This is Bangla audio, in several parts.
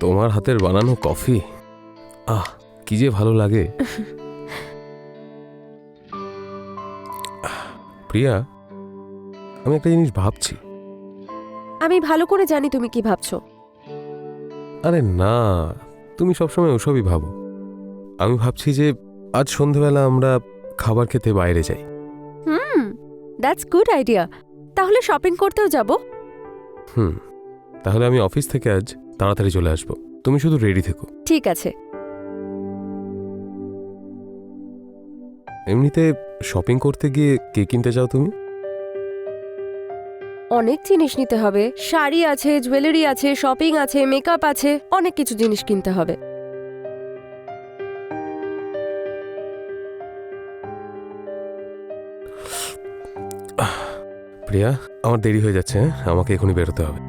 তোমার হাতের বানানো কফি, আহ কি যে ভালো লাগে। প্রিয়া, আমি একটা জিনিস ভাবছি। আমি ভালো করে জানি তুমি কি ভাবছো। আরে না, তুমি সবসময় ওসবই ভাবো। আমি ভাবছি যে আজ সন্ধেবেলা আমরা খাবার খেতে বাইরে যাই। That's good idea. তাহলে শপিং করতেও যাব। তাহলে আমি অফিস থেকে আজ তাড়াতাড়ি চলে আসবো, তুমি শুধু রেডি থেকো। ঠিক আছে। এমনিতে শপিং করতে গিয়ে কে কিনতে যাও তুমি? অনেক জিনিস নিতে হবে, শাড়ি আছে, জুয়েলারি আছে, শপিং আছে, মেকআপ আছে, অনেক কিছু জিনিস কিনতে হবে। প্রিয়া, আমার দেরি হয়ে যাচ্ছে, আমাকে এখনই বেরোতে হবে।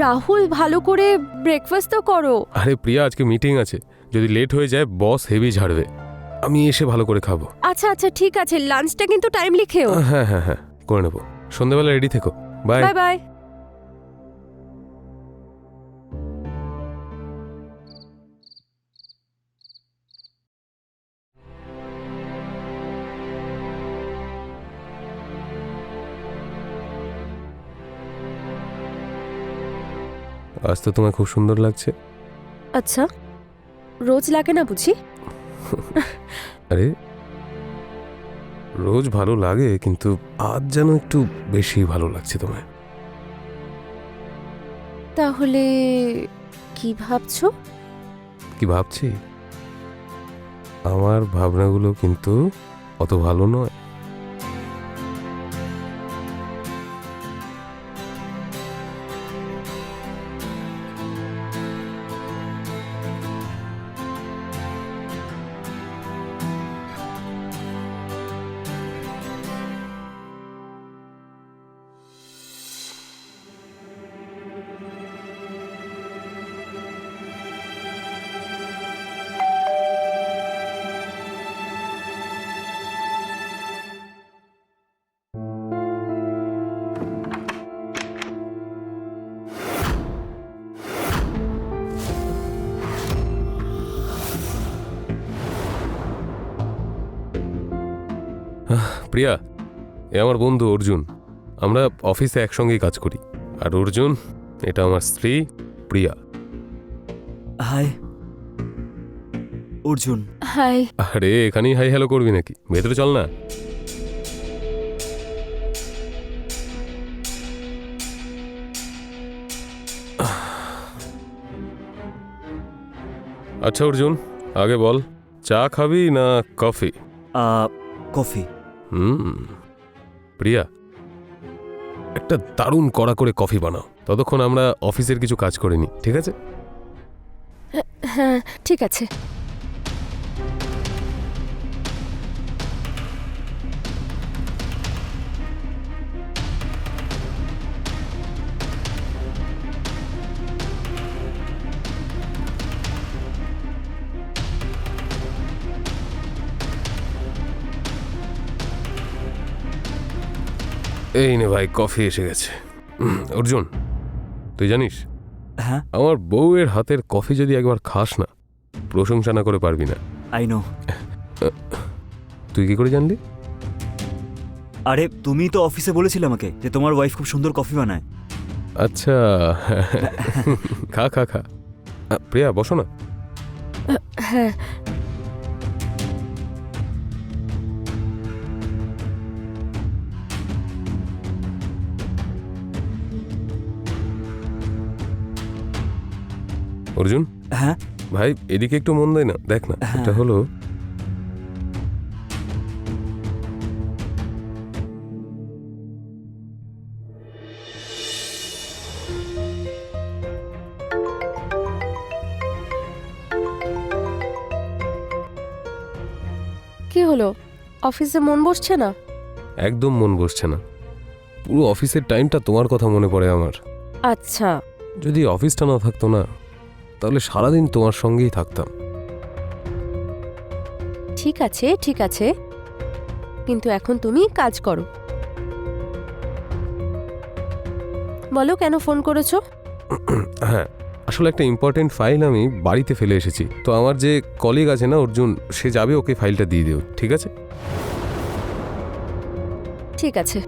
রাহুল, ভালো করে ব্রেকফাস্ট তো করো। আরে প্রিয়া, আজকে মিটিং আছে, যদি লেট হয়ে যায় বস হেভি ঝাড়বে। আমি এসে ভালো করে খাবো। আচ্ছা আচ্ছা ঠিক আছে, লাঞ্চটা কিন্তু টাইমলি খেও। হ্যাঁ হ্যাঁ হ্যাঁ, করে নেবো। সন্ধ্যাবেলা রেডি থেকো। Bye bye bye. আজ তো তোমায় খুব সুন্দর লাগছে। আচ্ছা, রোজ লাগে না বুঝি? আরে রোজ ভালো লাগে, কিন্তু আজ যেন একটু বেশি ভালো লাগছে তোমায়। তাহলে কি ভাবছো? কি ভাবছি? আমার ভাবনাগুলো কিন্তু অত ভালো নয়। প্রিয়া, এ আমার বন্ধু অর্জুন। আমরা অফিসে একসঙ্গেই কাজ করি। আর অর্জুন, এটা আমার স্ত্রী প্রিয়া। হাই অর্জুন। হাই। আরে এখানেই হাই হ্যালো করবি নাকি? ভেতরে চল না। আচ্ছা অর্জুন, আগে বল, চা খাবি না কফি? কফি। প্রিয়া, একটা দারুণ কড়া করে কফি বানাও, ততক্ষণ আমরা অফিসের কিছু কাজ করে নি, ঠিক আছে? হ্যাঁ ঠিক আছে। এই নে ভাই, কফি এসে গেছে। অর্জুন, তুই জানিস, হ্যাঁ, আমার বউয়ের হাতের কফি যদি একবার খাস না, প্রশংসা না করে পারবি না। I know. তুই কি করে জানলি? আরে তুমি তো অফিসে বলেছিলে আমাকে যে তোমার ওয়াইফ খুব সুন্দর কফি বানায়। আচ্ছা, খা খা খা। প্রিয়া, বসো না। হ্যাঁ। অর্জুন হ্যাঁ ভাই, এদিকে একটু মন দেয় না, দেখ না। হ্যাঁ। এটা হলো কি হলো, অফিসে মন বসছে না? একদম মন বসছে না। পুরো অফিসের টাইমটা তোমার কথা মনে পড়ে আমার। আচ্ছা। যদি অফিসটা না থাকতো না, তাহলে সারাদিন তোমার সঙ্গেই থাকতাম। ঠিক আছে ঠিক আছে, কিন্তু এখন তুমি কাজ করো। বলো কেন ফোন করেছো? হ্যাঁ, আসলে একটা ইম্পর্টেন্ট ফাইল আমি বাড়িতে ফেলে এসেছি, তো আমার যে কলিগ আছে না অর্জুন, সে যাবে, ওকে ফাইলটা দিয়ে দিও, ঠিক আছে? ঠিক আছে।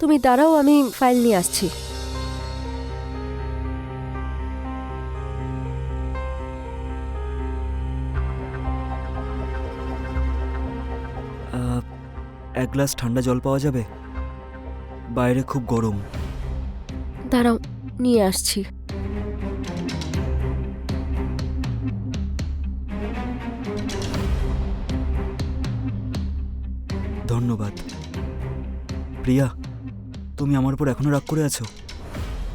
তুমি দাঁড়াও, আমি ফাইল নিয়ে আসছি। এক গ্লাস ঠান্ডা জল পাওয়া যাবে? বাইরে খুব গরম। দাঁড়াও, নিয়ে আসছি। ধন্যবাদ। প্রিয়া, তুমি আমার উপর এখনো রাগ করে আছো?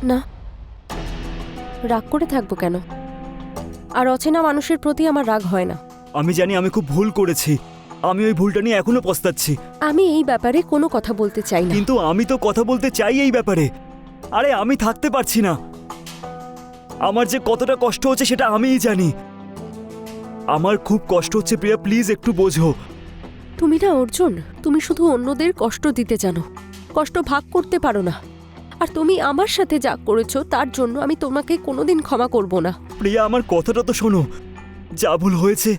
না, রাগ করে থাকবো কেন? আর অচেনা মানুষের প্রতি আমার রাগ হয় না। আমি জানি আমি খুব ভুল করেছি, আমি ওই ভুলটা নিয়ে এখনো পস্তাচ্ছি, আমি এই ব্যাপারে কোনো কথা বলতে চাই না। কিন্তু আমি তো কথা বলতে চাই এই ব্যাপারে। আরে আমি থাকতে পারছি না, আমার যে কতটা কষ্ট হচ্ছে সেটা আমিই জানি। আমার খুব কষ্ট হচ্ছে প্রিয়া, প্লিজ একটু বোঝো। তুমি না অর্জুন, তুমি শুধু অন্যদের কষ্ট দিতে জানো, কষ্ট ভাগ করতে পারো না। আর তুমি আমার সাথে যা করেছো তার জন্য আমি তোমাকে কোনোদিন ক্ষমা করব না। প্রিয়া, আমার কথাটা তো শোনো। যা ভুল হয়েছে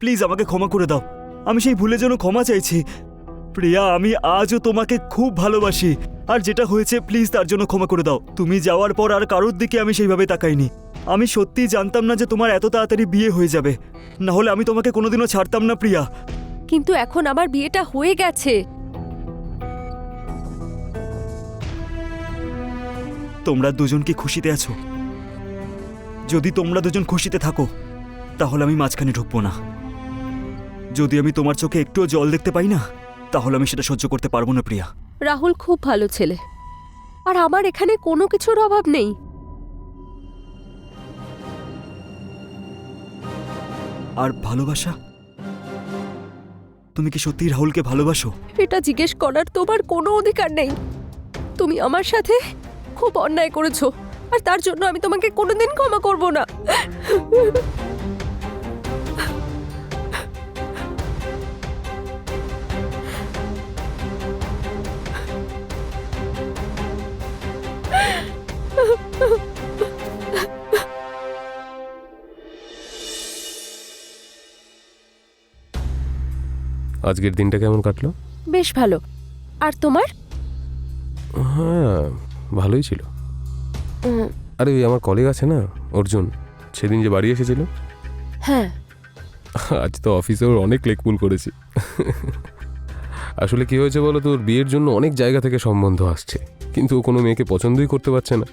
প্লিজ আমাকে ক্ষমা করে দাও, আমি সেই ভুলের জন্য ক্ষমা চাইছি। প্রিয়া, আমি আজও তোমাকে খুব ভালোবাসি, আর যেটা হয়েছে প্লিজ তার জন্য ক্ষমা করে দাও। তুমি যাওয়ার পর আর কারোর দিকে আমি সেইভাবে তাকাইনি। আমি সত্যিই জানতাম না যে তোমার এত তাড়াতাড়ি বিয়ে হয়ে যাবে, না হলে আমি তোমাকে কোনোদিনও ছাড়তাম না প্রিয়া। কিন্তু এখন আমার বিয়েটা হয়ে গেছে। তোমরা দুজন কি খুশিতে আছো? যদি তোমরা দুজন খুশিতে থাকো তাহলে আমি মাঝখানে ঢুকবো না। যদি আমি তোমার চোখে একটুও জল দেখতে পাই না তাহলে আমি সেটা সহ্য করতে পারবো না প্রিয়া। রাহুল খুব ভালো ছেলে, আর আমার এখানে কোনো কিছুর অভাব নেই। আর ভালোবাসা, তুমি কি সত্যি রাহুলকে ভালোবাসো? এটা জিজ্ঞেস করার তোমার কোনো অধিকার নেই। তুমি আমার সাথে খুব অন্যায় করেছো, আর তার জন্য আমি তোমাকে কোনোদিন ক্ষমা করব না। আজকের দিনটা কেমন কাটলো? বেশ ভালো। আর তোমার? হ্যাঁ, ভালোই ছিল। আরে ওই আমার কলিগ আছে না অর্জুন, সেদিন যে বাড়ি এসেছিল, হ্যাঁ, আজ তো অফিসে ওর অনেক লেকপুল করেছি। আসলে কি হয়েছে বলো তো, ওর বিয়ের জন্য অনেক জায়গা থেকে সম্বন্ধ আসছে, কিন্তু ও কোনো মেয়েকে পছন্দই করতে পারছে না।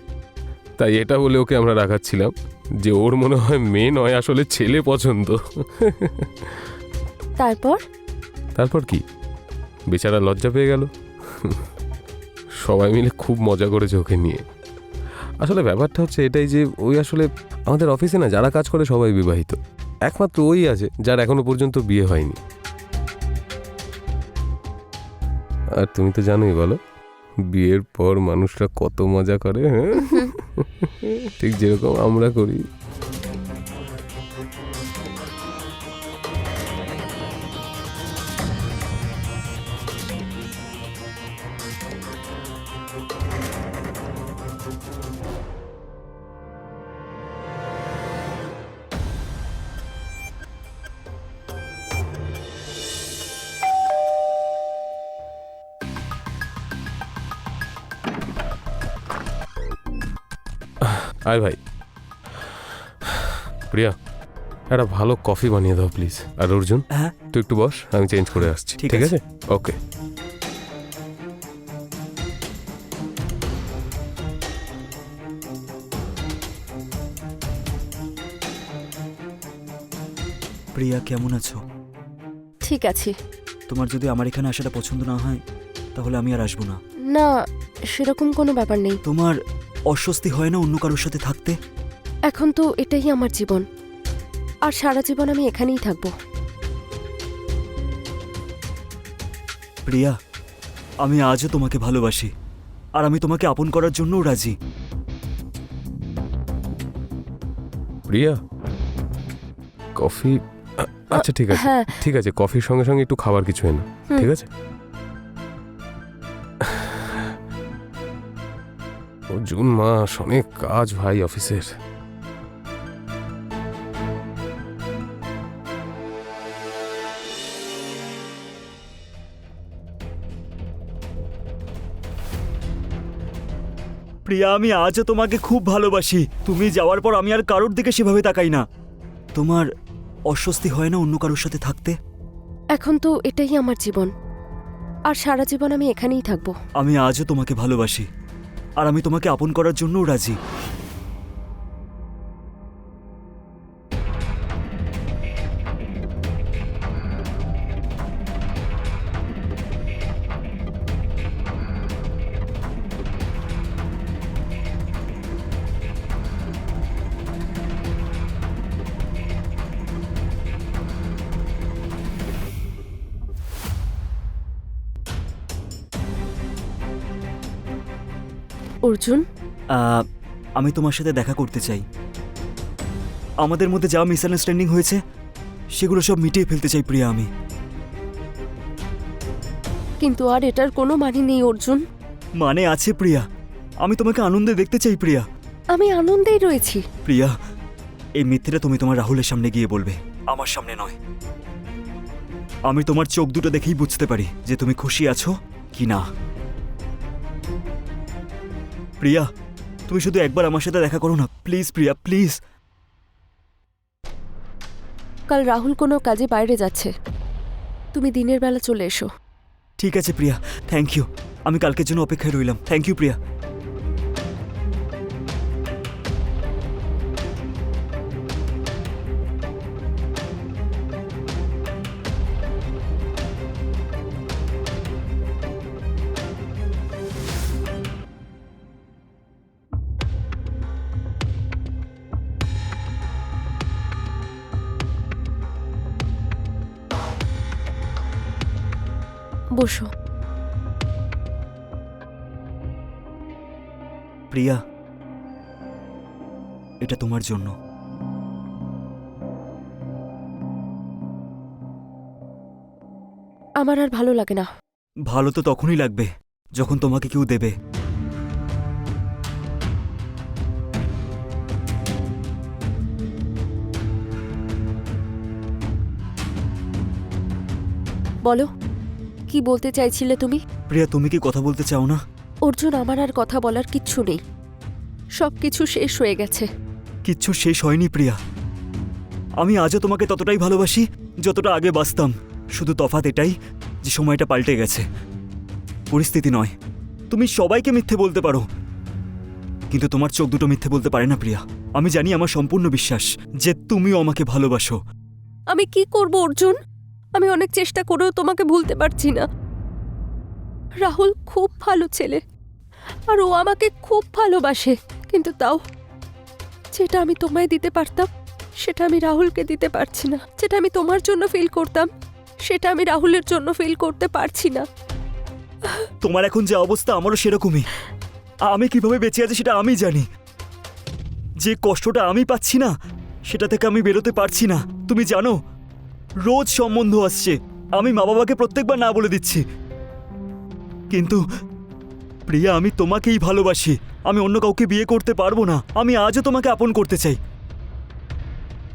তাই এটা বলে ওকে আমরা রাখাচ্ছিলাম যে ওর মনে হয় মেয়ে নয়, আসলে ছেলে পছন্দ। তারপর কি, বেচারা লজ্জা পেয়ে গেল। সবাই মিলে খুব মজা করেছে ওকে নিয়ে। আসলে ব্যাপারটা হচ্ছে এটাই যে ওই আসলে আমাদের অফিসে না যারা কাজ করে সবাই বিবাহিত, একমাত্র ওই আছে যার এখনো পর্যন্ত বিয়ে হয়নি। আর তুমি তো জানোই, বলো, বিয়ের পর মানুষরা কত মজা করে। হ্যাঁ, ঠিক যেরকম আমরা করি। আয় ভাই। প্রিয়া, একটা ভালো কফি বানিয়ে দাও প্লিজ। আর অর্জুন, হ্যাঁ, তুই একটু বস, আমি চেঞ্জ করে আসছি। ঠিক ঠিক আছে। আছে, ওকে। প্রিয়া কেমন আছো? ঠিক আছে। তোমার যদি আমার এখানে আসাটা পছন্দ না হয় তাহলে আমি আর আসবো না। না, সেরকম কোনো ব্যাপার নেই। তোমার অস্বস্তি হয় না অন্য কারোর সাথে থাকতে? এখন তো এটাই আমার জীবন, আর সারা জীবন আমি এখানেই থাকবো। প্রিয়া, আমি আজও তোমাকে ভালোবাসি, আর আমি তোমাকে আপন করার জন্যও রাজি। প্রিয়া কফি আচ্ছা ঠিক আছে হ্যাঁ ঠিক আছে, কফির সঙ্গে সঙ্গে একটু খাবার কিছু এনো, হুম। ঠিক আছে? জুন মাস, অনেক কাজ ভাই অফিসের। প্রিয়া আমি আজও তোমাকে খুব ভালোবাসি। তুমি যাওয়ার পর আমি আর কারোর দিকে সেভাবে তাকাই না। তোমার অস্বস্তি হয় না অন্য কারোর সাথে থাকতে? এখন তো এটাই আমার জীবন, আর সারা জীবন আমি এখানেই থাকবো। আমি আজও তোমাকে ভালোবাসি, আর আমি তোমাকে আপন করার জন্যও রাজি। অর্জুন, আমি তোমার সাথে দেখা করতে চাই। আমাদের মধ্যে যা মিসআন্ডারস্ট্যান্ডিং হয়েছে সেগুলো সব মিটিয়ে ফেলতে চাই প্রিয়া আমি। কিন্তু আর এটার কোনো মানে নেই অর্জুন। মানে আছে প্রিয়া, আমি তোমাকে আনন্দে দেখতে চাই প্রিয়া। আমি আনন্দেই রয়েছি। প্রিয়া, এই মিথ্যেটা তুমি তোমার রাহুলের সামনে গিয়ে বলবে, আমার সামনে নয়। আমি তোমার চোখ দুটো দেখেই বুঝতে পারি যে তুমি খুশি আছো কি না। প্রিয়া, তুমি শুধু একবার আমার সাথে দেখা করো না প্লিজ প্রিয়া, প্লিজ। কাল রাহুল কোনো কাজে বাইরে যাচ্ছে, তুমি দিনের বেলা চলে এসো। ঠিক আছে প্রিয়া, থ্যাংক ইউ। আমি কালকের জন্য অপেক্ষায় রইলাম। থ্যাংক ইউ প্রিয়া। বসো। প্রিয়া, এটা তোমার জন্য। আমার আর ভালো লাগে না। ভালো তো তখনই লাগবে যখন তোমাকে কেউ দেবে। বলো, কি বলতে চাইছিলে তুমি? প্রিয়া, তুমি কি কথা বলতে চাও না? অর্জুন, আমার আর কথা বলার কিচ্ছু নেই, সব কিছু শেষ হয়ে গেছে। কিচ্ছু শেষ হয়নি প্রিয়া। আমি আজও তোমাকে ততটাই ভালোবাসি যতটা আগে বাসতাম। শুধু তফাৎ এটাই যে সময়টা পাল্টে গেছে, পরিস্থিতি নয়। তুমি সবাইকে মিথ্যে বলতে পারো, কিন্তু তোমার চোখ দুটো মিথ্যে বলতে পারে না প্রিয়া। আমি জানি, আমার সম্পূর্ণ বিশ্বাস যে তুমিও আমাকে ভালোবাসো। আমি কি করব অর্জুন? আমি অনেক চেষ্টা করেও তোমাকে ভুলতে পারছি না। রাহুল খুব ভালো ছেলে, আর ও আমাকে খুব ভালোবাসে, কিন্তু তাও যেটা আমি তোমায় দিতে পারতাম সেটা আমি রাহুলকে দিতে পারছি না। যেটা আমি তোমার জন্য ফিল করতাম সেটা আমি রাহুলের জন্য ফিল করতে পারছি না। তোমার এখন যে অবস্থা আমারও সেরকমই। আমি কিভাবে বেঁচে আছি সেটা আমি জানি। যে কষ্টটা আমি পাচ্ছি না সেটা থেকে আমি বেরোতে পারছি না। তুমি জানো, রোজ সম্বন্ধ আসছে, আমি মা বাবাকে প্রত্যেকবার না বলে দিচ্ছি। কিন্তু প্রিয়া, আমি তোমাকেই ভালোবাসি। আমি অন্য কাউকে বিয়ে করতে পারবো না। আমি আজও তোমাকে আপন করতে চাই।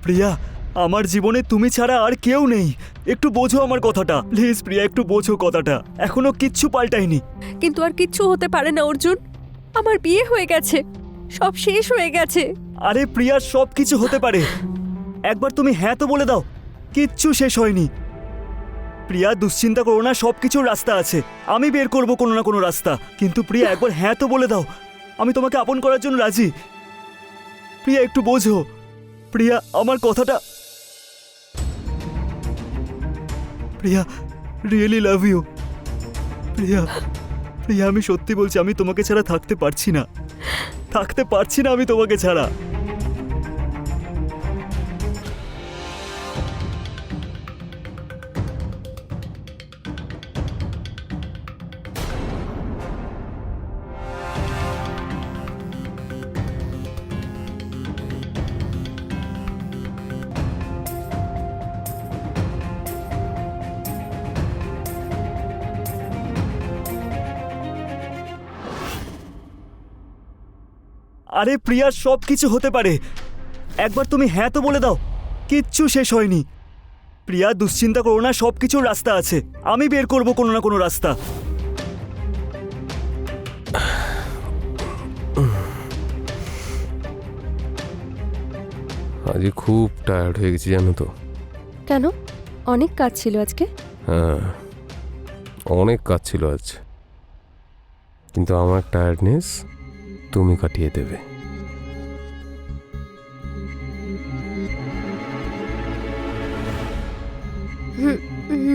প্রিয়া, আমার জীবনে তুমি ছাড়া আর কেউ নেই। একটু বোঝো আমার কথাটা প্লিজ প্রিয়া, একটু বোঝো কথাটা। এখনো কিচ্ছু পাল্টায়নি। কিন্তু আর কিচ্ছু হতে পারে না অর্জুন, আমার বিয়ে হয়ে গেছে, সব শেষ হয়ে গেছে। আরে প্রিয়া, সব কিছু হতে পারে। একবার তুমি হ্যাঁ তো বলে দাও, কিচ্ছু শেষ হয়নি। প্রিয়া, দুশ্চিন্তা করো না, সব কিছুর রাস্তা আছে। আমি বের করব কোনো না কোনো রাস্তা। কিন্তু প্রিয়া, একবার হ্যাঁ তো বলে দাও, আমি তোমাকে আপন করার জন্য রাজি। প্রিয়া, একটু বোঝো। প্রিয়া, আমার কথাটা। প্রিয়া, রিয়েলি লাভ ইউ। প্রিয়া, প্রিয়া, আমি সত্যি বলছি, আমি তোমাকে ছাড়া থাকতে পারছি না। থাকতে পারছি না আমি তোমাকে ছাড়া। আরে প্রিয়া, সব কিছু হতে পারে, একবার তুমি হ্যাঁ তো বলে দাও। কিচ্ছু শেষ হয়নি প্রিয়া, দুশ্চিন্তা করো না, সব কিছুর রাস্তা আছে, আমি বের করব কোনো না কোনো রাস্তা। আজ খুব টায়ার্ড হয়ে গেছি জানো তো। কেন? অনেক কাজ ছিল আজকে। হ্যাঁ, অনেক কাজ ছিল আজ, কিন্তু আমার টায়ার্ডনেস তুমি কাটিয়ে দেবে।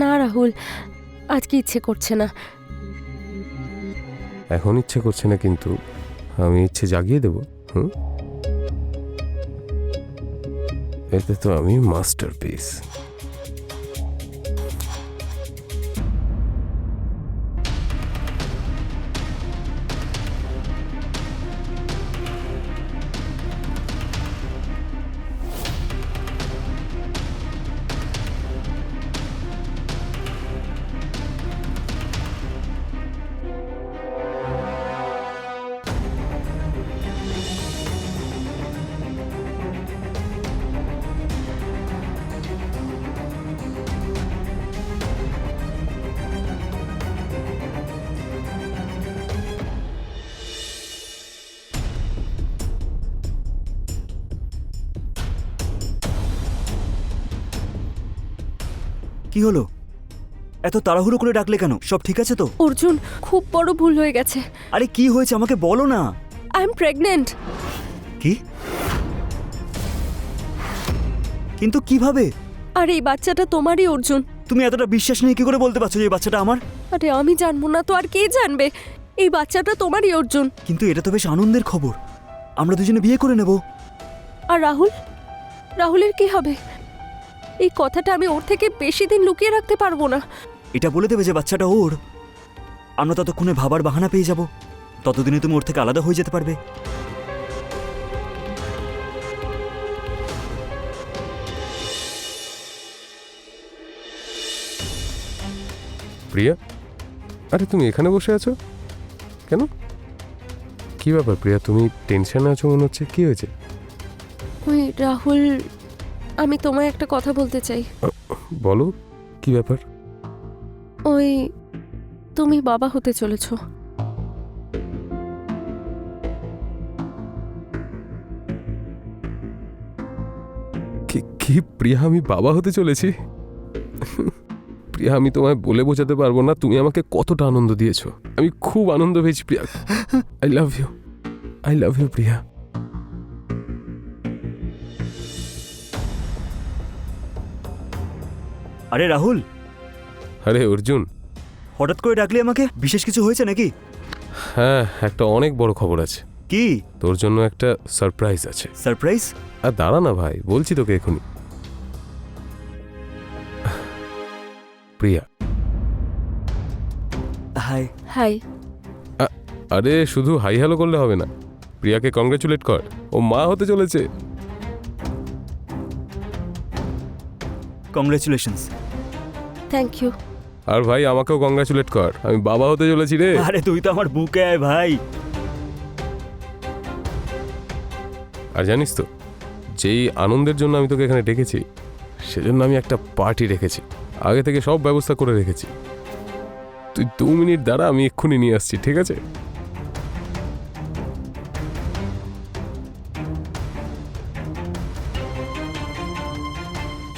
না রাহুল, আজকে ইচ্ছে করছে না। এখন ইচ্ছে করছে না, কিন্তু আমি ইচ্ছে জাগিয়ে দেবো। এতে তো আমি মাস্টারপিস। কি হলো? এত তাড়াহুড়ো করে ডাকলে কেন? সব ঠিক আছে তো? অর্জুন, খুব বড় ভুল হয়ে গেছে। আরে কি হয়েছে আমাকে বলো না। I am pregnant. কি? কিন্তু কিভাবে? আর এই বাচ্চাটা তোমারই অর্জুন। তুমি এতটা বিশ্বাস নিয়ে কি করে বলতে পারছো যে এই বাচ্চাটা আমার? আরে আমি জানবো না তো আর কে জানবে? এই বাচ্চাটা তোমারই অর্জুন। কিন্তু এটা তো বেশ আনন্দের খবর, আমরা দুজনে বিয়ে করে নেব। আর রাহুল, রাহুলের কি হবে? এই কথাটা আমি ওর থেকে বেশি দিন লুকিয়ে রাখতে পারবো না। এটা বলে দেবে যে বাচ্চাটা ওর, আমরা ততক্ষণে ভাবার বাহানা পেয়ে যাব, ততদিনে তুমি ওর থেকে আলাদা হয়ে যেতে পারবে। প্রিয়া, আরে তুমি এখানে বসে আছো কেন? কি ব্যাপার প্রিয়া, তুমি টেনশনে আছো মনে হচ্ছে, কি হয়েছে? ওই রাহুল, আমি তোমায় একটা কথা বলতে চাই। বলো, কি ব্যাপার? ওই, তুমি বাবা হতে চলেছো। কি প্রিয়া, আমি বাবা হতে চলেছি? প্রিয়া, আমি তোমায় বলে বোঝাতে পারবো না তুমি আমাকে কতটা আনন্দ দিয়েছো। আমি খুব আনন্দ পেয়েছি Priya. I love you, I love you Priya. আরে রাহুল। আরে অর্জুন। হঠাৎ করে ডাকলি আমাকে, বিশেষ কিছু হয়েছে নাকি? হ্যাঁ, একটা অনেক বড় খবর আছে। কি? তোর জন্য একটা সারপ্রাইজ আছে। সারপ্রাইজ? আর দাঁড়া না ভাই, বলছি তোকে এখনই। প্রিয়া। হাই। হাই। আরে শুধু হাই হ্যালো করলে হবে না, প্রিয়াকে কংগ্রেচুলেট কর, ও মা হতে চলেছে। কংগ্রেচুলেশনস। Thank you. আর ভাই আমাকেও কংগ্রেচুলেট কর, আমি বাবা হতে চলেছি রে। আরে তুই তো আমার বুকে আয় ভাই। আর জানিস তো, যেই আনন্দের জন্য আমি তোকে এখানে ডেকেছি, সেজন্য আমি একটা পার্টি রেখেছি, আগে থেকে সব ব্যবস্থা করে রেখেছি। তুই 2 মিনিট দাঁড়া, আমি এক্ষুনি নিয়ে আসছি, ঠিক আছে?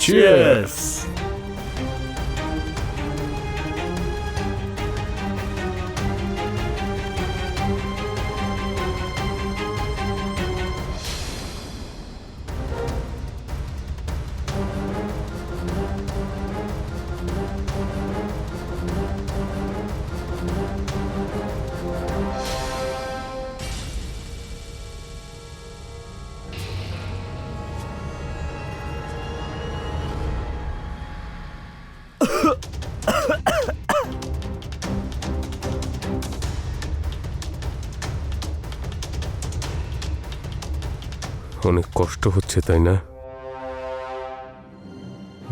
চিয়ার্স। অনেক কষ্ট হচ্ছে তাই না?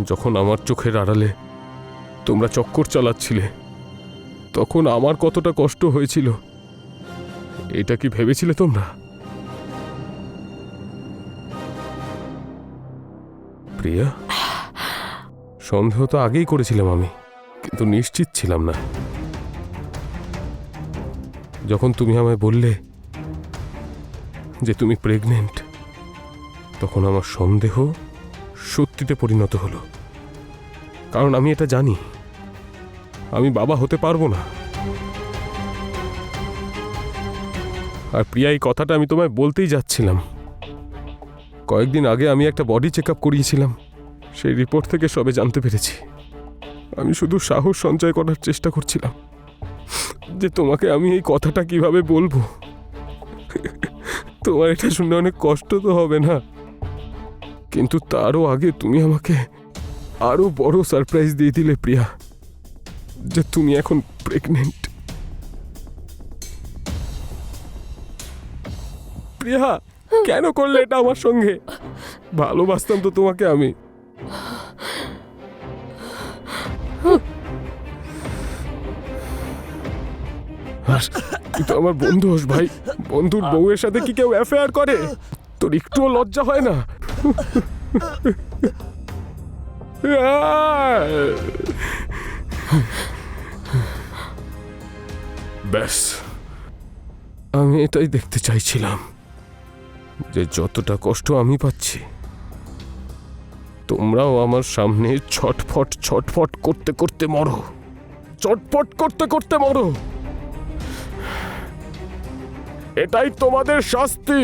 যখন আমার চোখের আড়ালে তোমরা চক্কর চালাচ্ছিলে, তখন আমার কতটা কষ্ট হয়েছিল, এটা কি ভেবেছিলে তোমরা? প্রিয়া, সন্দেহ তো আগেই করেছিলাম আমি, কিন্তু নিশ্চিত ছিলাম না। যখন তুমি আমায় বললে যে তুমি প্রেগনেন্ট, তখন আমার সন্দেহ সত্যিতে পরিণত হলো। কারণ আমি এটা জানি, আমি বাবা হতে পারবো না। আর প্রিয়া, এই কথাটা আমি তোমায় বলতেই যাচ্ছিলাম। কয়েকদিন আগে আমি একটা বডি চেক আপ করিয়েছিলাম, সেই রিপোর্ট থেকে সবে জানতে পেরেছি। আমি শুধু সাহস সঞ্চয় করার চেষ্টা করছিলাম যে তোমাকে আমি এই কথাটা কিভাবে বলবো। তোমার এটা শুনে অনেক কষ্ট তো হবে না? কিন্তু তারও আগে তুমি আমাকে আরো বড় সারপ্রাইজ দিয়ে দিলে প্রিয়া, যে তুমি এখন প্রেগনেন্ট। প্রিয়া, কেন করলে এটা আমার সঙ্গে? ভালোবাসতাম তো তোমাকে আমি। আর তুই তো আমার বন্ধু হোস ভাই, বন্ধুর বউয়ের সাথে কি কেউ অ্যাফেয়ার করে? তোর একটুও লজ্জা হয় না? ব্যাস, আমি এটাই দেখতে চাইছিলাম যে যতটা কষ্ট আমি পাচ্ছি, তোমরাও আমার সামনে ছটফট ছটফট করতে করতে মরো, চটপট করতে করতে মরো। এটাই তোমাদের শাস্তি।